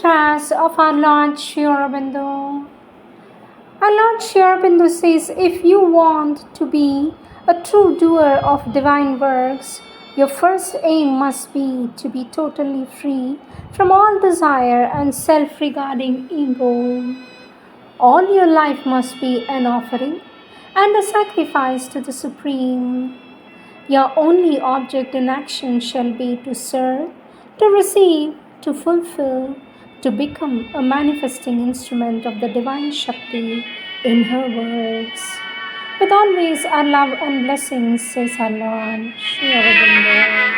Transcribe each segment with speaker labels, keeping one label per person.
Speaker 1: mantras of our Lord Sri Aurobindo. Our Lord Sri Aurobindo says, if you want to be a true doer of divine works, your first aim must be to be totally free from all desire and self-regarding ego. All your life must be an offering and a sacrifice to the Supreme. Your only object in action shall be to serve, to receive, to fulfill, to become a manifesting instrument of the divine Shakti in her words. With always our love and blessings, says our Lord, Sri Aurobindo.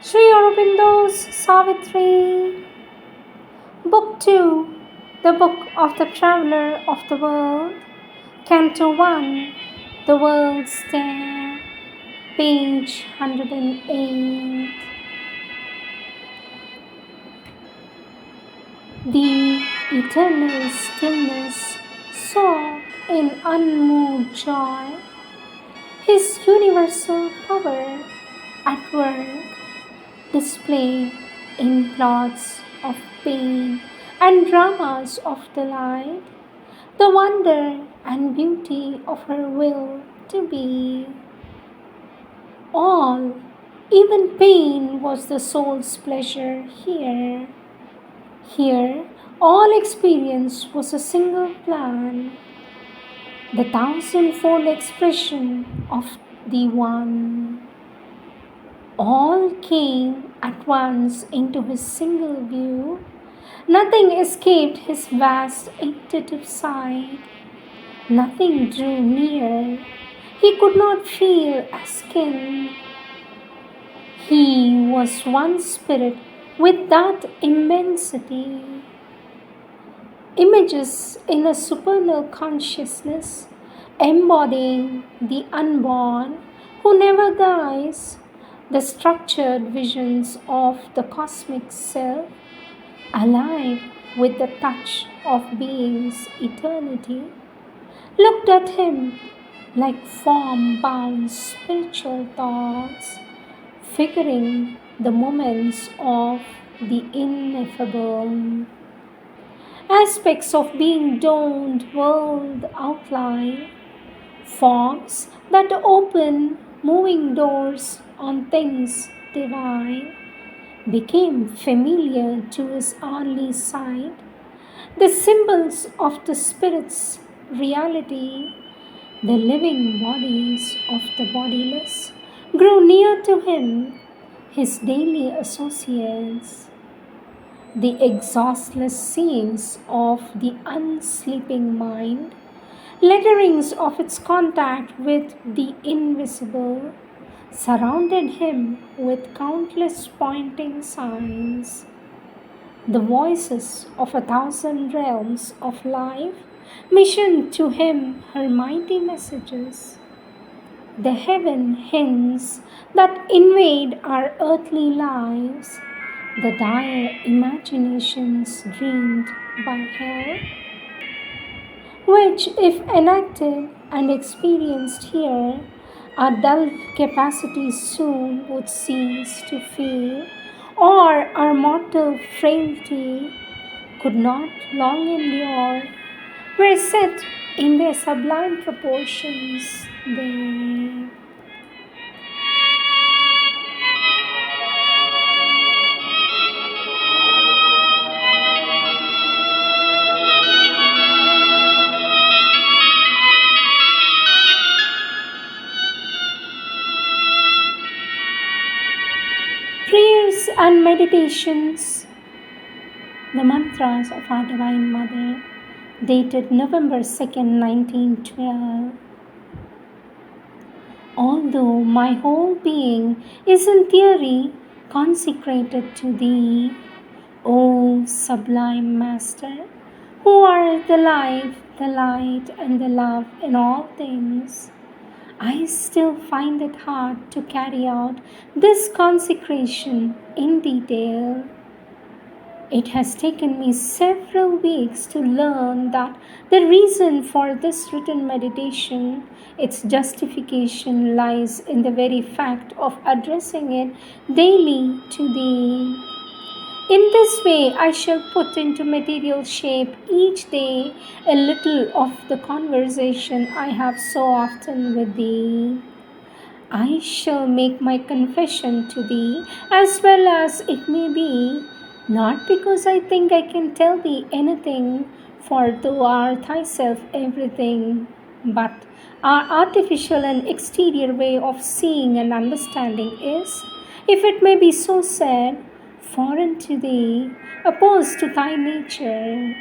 Speaker 1: Sri Aurobindo's Savitri. Book 2, the Book of the Traveller of the World, Canto 1, The World's Stare, page 108. The eternal stillness saw in unmoved joy His universal power at work, displayed in plots of pain and dramas of delight, the wonder and beauty of her will to be. All, even pain, was the soul's pleasure here. Here, all experience was a single plan, the thousandfold expression of the One. All came at once into his single view. Nothing escaped his vast intuitive sight. Nothing drew near. He could not feel as kin. He was one spirit with that immensity. Images in a supernal consciousness, embodying the unborn who never dies, the structured visions of the cosmic self, alive with the touch of being's eternity, looked at him like form-bound spiritual thoughts, figuring the moments of the ineffable. Aspects of being dawned world outline, forms that open moving doors on things divine, became familiar to his early sight. The symbols of the Spirit's reality, the living bodies of the bodiless, grew near to him, his daily associates. The exhaustless scenes of the unsleeping mind, letterings of its contact with the invisible, surrounded him with countless pointing signs. The voices of 1,000 realms of life missioned to him her mighty messages. The heaven hints that invade our earthly lives, the dire imaginations dreamed by hell, which, if enacted and experienced here, our dull capacities soon would cease to feel, or our mortal frailty could not long endure, were set in their sublime proportions there. Prayers and meditations, the mantras of our Divine Mother, dated November 2nd, 1912. Although my whole being is in theory consecrated to Thee, O sublime Master, who art the life, the light, and the love in all things, I still find it hard to carry out this consecration in detail. It has taken me several weeks to learn that the reason for this written meditation, its justification, lies in the very fact of addressing it daily to Thee. In this way, I shall put into material shape each day a little of the conversation I have so often with Thee. I shall make my confession to Thee as well as it may be, not because I think I can tell Thee anything, for Thou art Thyself everything, but our artificial and exterior way of seeing and understanding is, if it may be so said, foreign to Thee, opposed to Thy nature.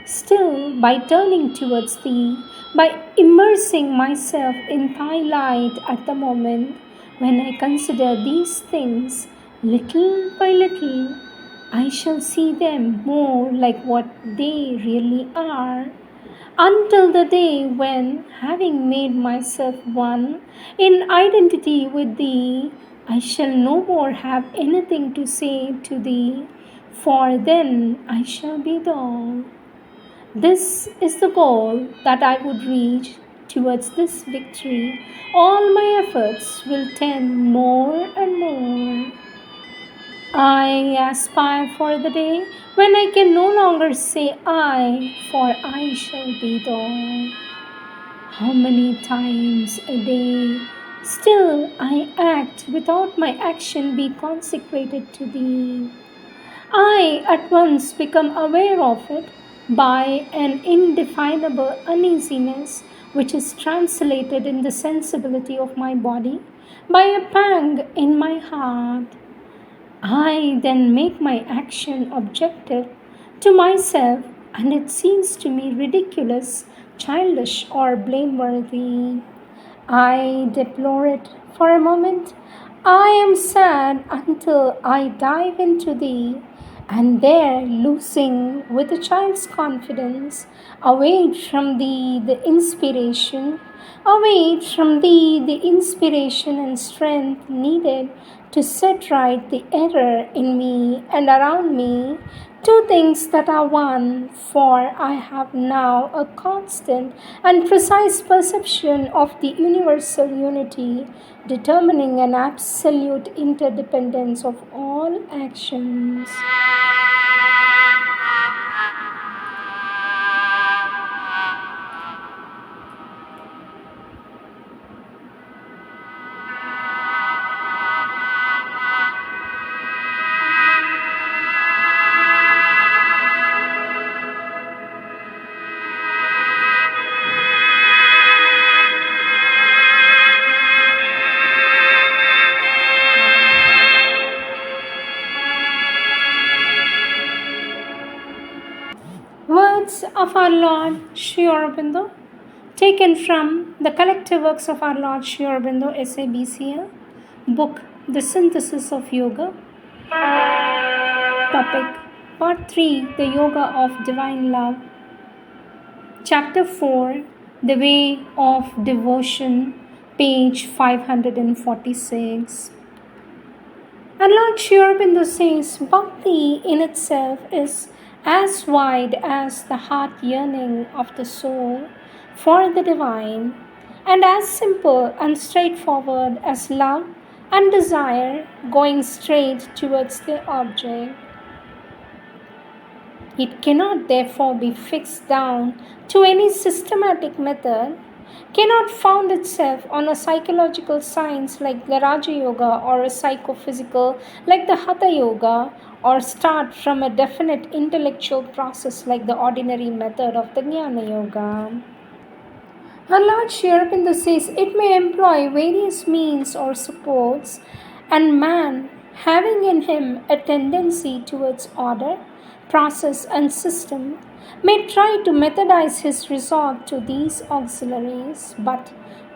Speaker 1: Still, by turning towards Thee, by immersing myself in Thy light at the moment, when I consider these things, little by little, I shall see them more like what they really are, until the day when, having made myself one in identity with Thee, I shall no more have anything to say to Thee, for then I shall be Thou. This is the goal that I would reach. Towards this victory, all my efforts will tend more and more. I aspire for the day when I can no longer say I, for I shall be Thou. How many times a day still I act without my action be consecrated to Thee. I at once become aware of it by an indefinable uneasiness which is translated in the sensibility of my body by a pang in my heart. I then make my action objective to myself, and it seems to me ridiculous, childish, or blameworthy. I deplore it for a moment. I am sad until I dive into Thee, and there, losing with a child's confidence, await from Thee the inspiration, await from Thee the inspiration and strength needed to set right the error in me and around me, two things that are one, for I have now a constant and precise perception of the universal unity, determining an absolute interdependence of all actions. Words of our Lord Sri Aurobindo, taken from the collective works of our Lord Sri Aurobindo, SABCL, book The Synthesis of Yoga. Topic Part 3, The Yoga of Divine Love. Chapter 4, The Way of Devotion, page 546. And Lord Sri Aurobindo says, Bhakti in itself is as wide as the heart yearning of the soul for the divine, and as simple and straightforward as love and desire going straight towards their object. It cannot therefore be fixed down to any systematic method, cannot found itself on a psychological science like the Raja Yoga or a psychophysical like the Hatha Yoga, or start from a definite intellectual process like the ordinary method of the Jnana Yoga. Our Lord Sri Aurobindo says it may employ various means or supports, and man, having in him a tendency towards order, process, and system, may try to methodize his resort to these auxiliaries, but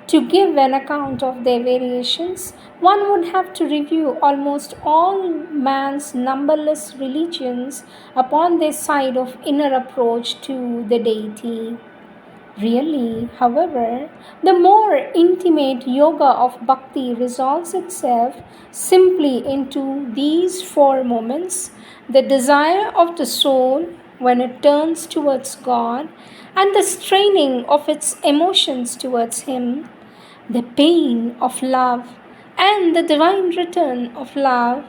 Speaker 1: to give an account of their variations, one would have to review almost all man's numberless religions upon their side of inner approach to the deity. Really, however, the more intimate yoga of bhakti resolves itself simply into these four moments: the desire of the soul when it turns towards God, and the straining of its emotions towards Him, the pain of love, and the divine return of love,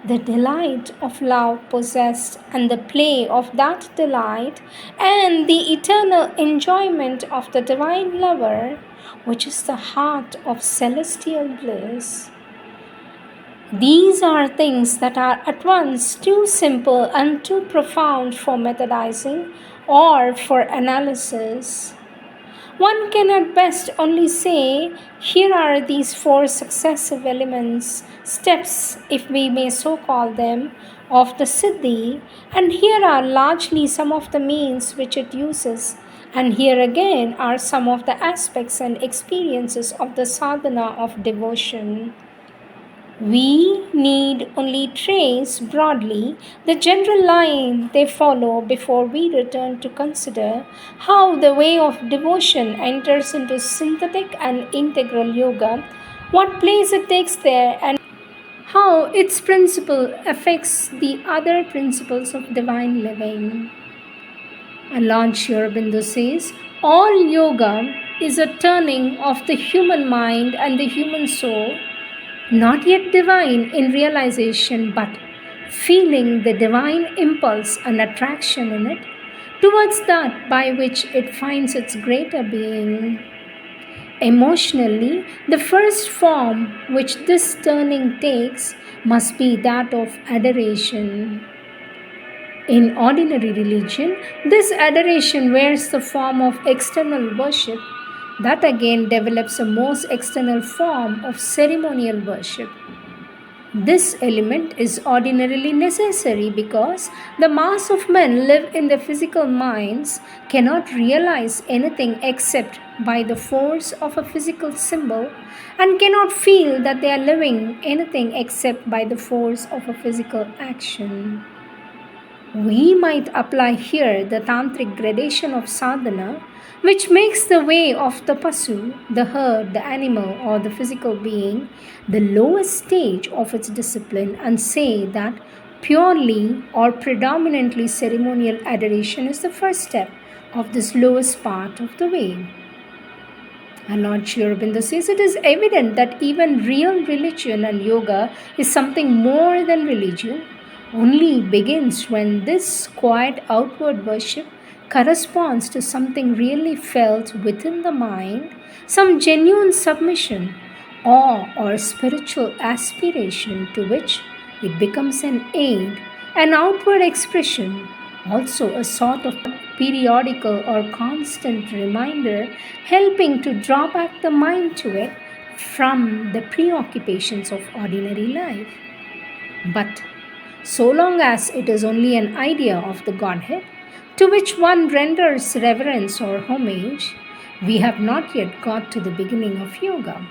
Speaker 1: the delight of love possessed, and the play of that delight, and the eternal enjoyment of the divine lover, which is the heart of celestial bliss. These are things that are at once too simple and too profound for methodizing or for analysis. One can at best only say, here are these four successive elements, steps, if we may so call them, of the Siddhi, and here are largely some of the means which it uses, and here again are some of the aspects and experiences of the sadhana of devotion. We need only trace broadly the general line they follow before we return to consider how the way of devotion enters into synthetic and integral yoga, what place it takes there, and how its principle affects the other principles of divine living. And Lord Aurobindo says, all yoga is a turning of the human mind and the human soul, not yet divine in realization, but feeling the divine impulse and attraction in it, towards that by which it finds its greater being. Emotionally, the first form which this turning takes must be that of adoration. In ordinary religion, this adoration wears the form of external worship, that again develops a most external form of ceremonial worship. This element is ordinarily necessary because the mass of men live in their physical minds, cannot realize anything except by the force of a physical symbol, and cannot feel that they are living anything except by the force of a physical action. We might apply here the tantric gradation of sadhana, which makes the way of the pasu, the herd, the animal, or the physical being, the lowest stage of its discipline, and say that purely or predominantly ceremonial adoration is the first step of this lowest part of the way. And Lord Aurobindo says it is evident that even real religion and yoga is something more than religion, only begins when this quiet outward worship corresponds to something really felt within the mind, some genuine submission, awe, or spiritual aspiration to which it becomes an aid, an outward expression, also a sort of periodical or constant reminder helping to draw back the mind to it from the preoccupations of ordinary life. But so long as it is only an idea of the Godhead, to which one renders reverence or homage, we have not yet got to the beginning of yoga.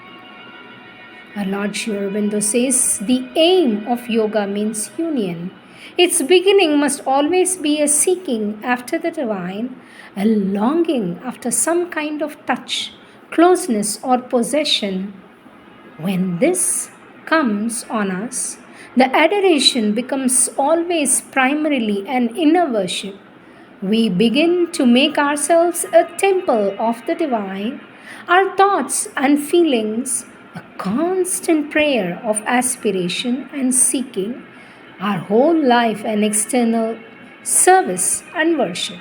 Speaker 1: Our Lord Aurobindo says the aim of yoga means union. Its beginning must always be a seeking after the divine, a longing after some kind of touch, closeness, or possession. When this comes on us, the adoration becomes always primarily an inner worship. We begin to make ourselves a temple of the divine, our thoughts and feelings a constant prayer of aspiration and seeking, our whole life an external service and worship.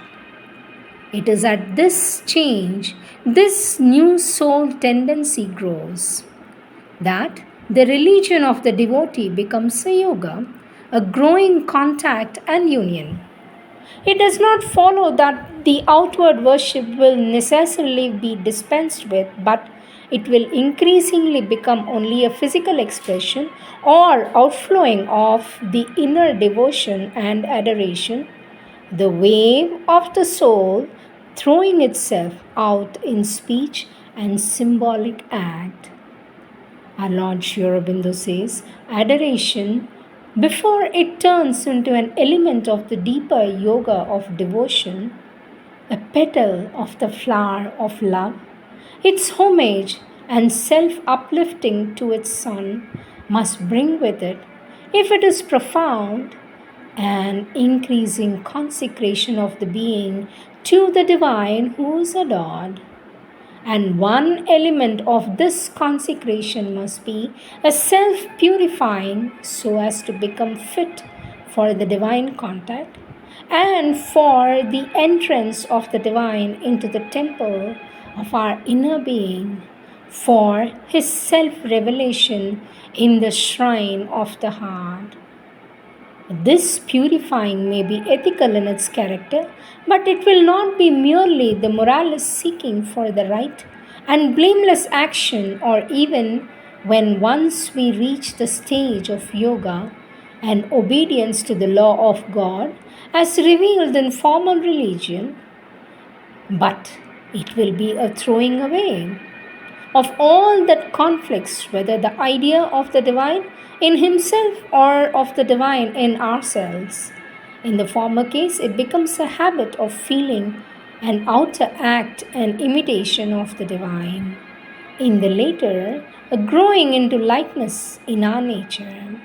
Speaker 1: It is at this change, this new soul tendency grows, that the religion of the devotee becomes a yoga, a growing contact and union. It does not follow that the outward worship will necessarily be dispensed with, but it will increasingly become only a physical expression or outflowing of the inner devotion and adoration, the wave of the soul throwing itself out in speech and symbolic act. Our Lord Aurobindo says, adoration, before it turns into an element of the deeper yoga of devotion, a petal of the flower of love. Its homage and self uplifting to its son must bring with it, if it is profound, an increasing consecration of the being to the divine who is adored. And one element of this consecration must be a self purifying so as to become fit for the divine contact and for the entrance of the divine into the temple of our inner being, for his self revelation in the shrine of the heart. This purifying may be ethical in its character, but it will not be merely the moralist seeking for the right and blameless action, or even when once we reach the stage of yoga and obedience to the law of God as revealed in formal religion, but it will be a throwing away of all that conflicts, whether the idea of the divine in himself or of the divine in ourselves. In the former case, it becomes a habit of feeling an outer act and imitation of the divine. In the later, a growing into likeness in our nature.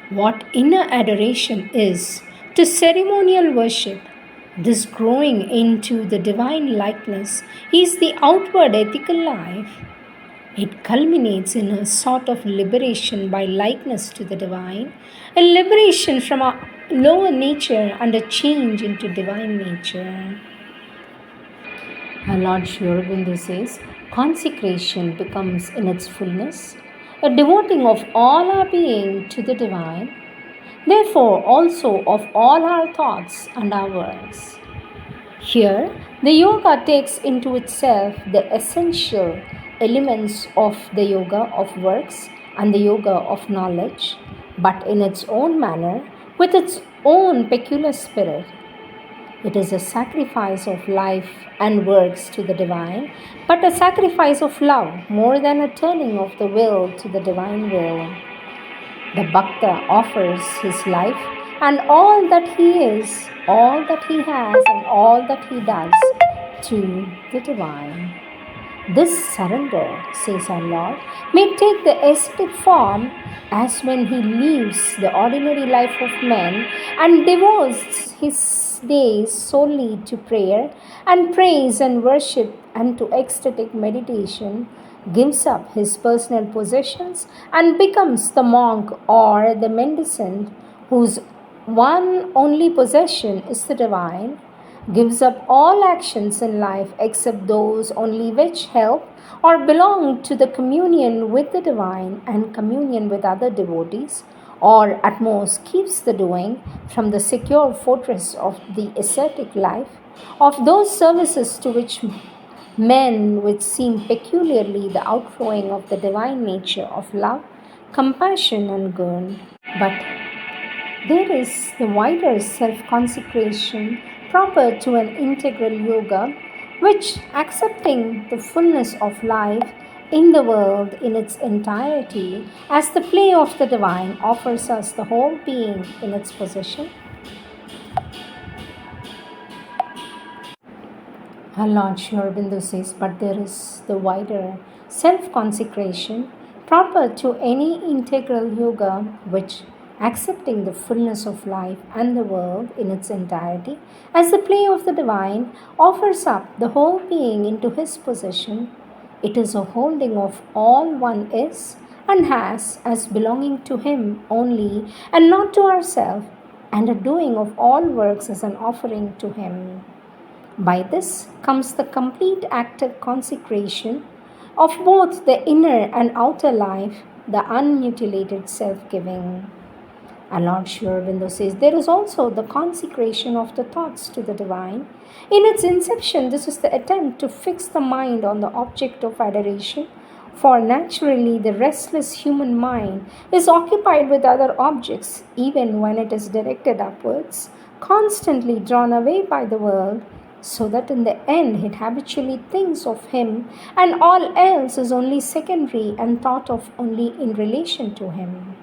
Speaker 1: What inner adoration is to ceremonial worship, this growing into the divine likeness is the outward ethical life. It culminates in a sort of liberation by likeness to the divine, a liberation from our lower nature and a change into divine nature. Lord Aurobindo says, consecration becomes in its fullness a devoting of all our being to the divine, therefore also of all our thoughts and our works. Here, the yoga takes into itself the essential elements of the yoga of works and the yoga of knowledge, but in its own manner, with its own peculiar spirit. It is a sacrifice of life and works to the divine, but a sacrifice of love more than a turning of the will to the divine will. The Bhakta offers his life and all that he is, all that he has, and all that he does to the divine. This surrender, says our Lord, may take the ascetic form as when he leaves the ordinary life of men and devotes his days solely to prayer and praise and worship and to ecstatic meditation, gives up his personal possessions and becomes the monk or the mendicant whose one only possession is the divine, gives up all actions in life except those only which help or belong to the communion with the divine and communion with other devotees, or at most keeps the doing from the secure fortress of the ascetic life, of those services to which men which seem peculiarly the outflowing of the divine nature of love, compassion, and good. But there is the wider self-consecration proper to an integral yoga, which, accepting the fullness of life in the world in its entirety as the play of the divine, offers us the whole being in its possession. Lord Aurobindo says, but there is the wider self-consecration proper to any integral yoga, which, accepting the fullness of life and the world in its entirety as the play of the divine, offers up the whole being into his possession. It is a holding of all one is and has as belonging to him only and not to ourselves, and a doing of all works as an offering to him. By this comes the complete active consecration of both the inner and outer life, the unmutilated self-giving. And Lord Aurobindo says, there is also the consecration of the thoughts to the divine. In its inception, this is the attempt to fix the mind on the object of adoration, for naturally the restless human mind is occupied with other objects, even when it is directed upwards, constantly drawn away by the world, so that in the end it habitually thinks of him, and all else is only secondary and thought of only in relation to him.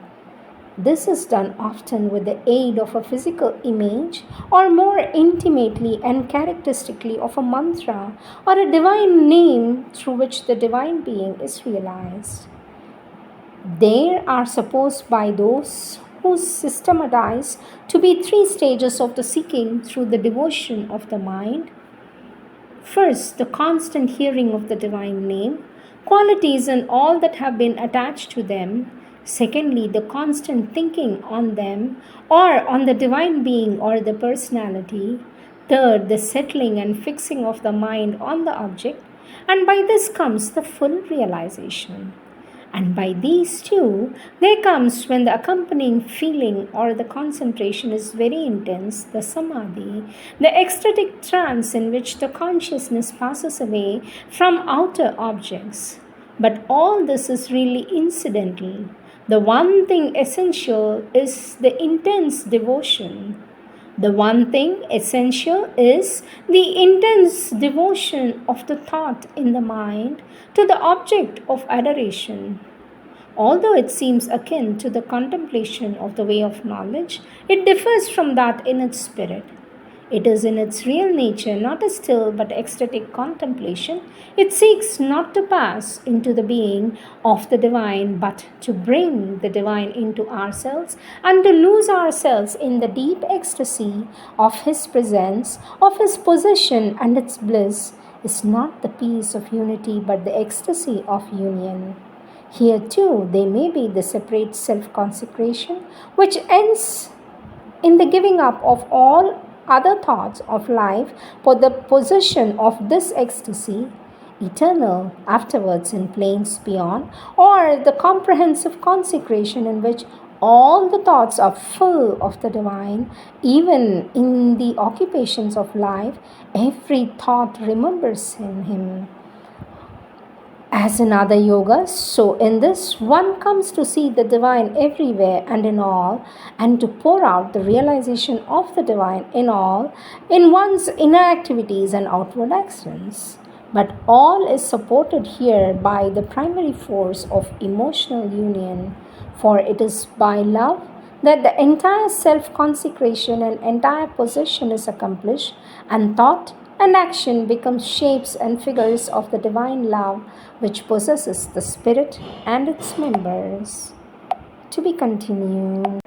Speaker 1: This is done often with the aid of a physical image, or more intimately and characteristically of a mantra or a divine name through which the divine being is realized. There are supposed by those who systematize to be three stages of the seeking through the devotion of the mind. First, the constant hearing of the divine name, qualities and all that have been attached to them. Secondly, the constant thinking on them or on the divine being or the personality. Third, the settling and fixing of the mind on the object. And by this comes the full realization. And by these two, there comes, when the accompanying feeling or the concentration is very intense, the samadhi, the ecstatic trance in which the consciousness passes away from outer objects. But all this is really incidental. The one thing essential is the intense devotion. The one thing essential is the intense devotion of the thought in the mind to the object of adoration. Although it seems akin to the contemplation of the way of knowledge, it differs from that in its spirit. It is in its real nature not a still but ecstatic contemplation. It seeks not to pass into the being of the divine, but to bring the divine into ourselves and to lose ourselves in the deep ecstasy of His presence, of His possession, and its bliss is not the peace of unity but the ecstasy of union. Here too, there may be the separate self-consecration which ends in the giving up of all other thoughts of life for the possession of this ecstasy, eternal afterwards in planes beyond, or the comprehensive consecration in which all the thoughts are full of the divine. Even in the occupations of life, every thought remembers Him. As in other yogas, so in this, one comes to see the divine everywhere and in all, and to pour out the realization of the divine in all, in one's inner activities and outward actions. But all is supported here by the primary force of emotional union, for it is by love that the entire self-consecration and entire possession is accomplished, and thought and action become shapes and figures of the divine love which possesses the spirit and its members. To be continued.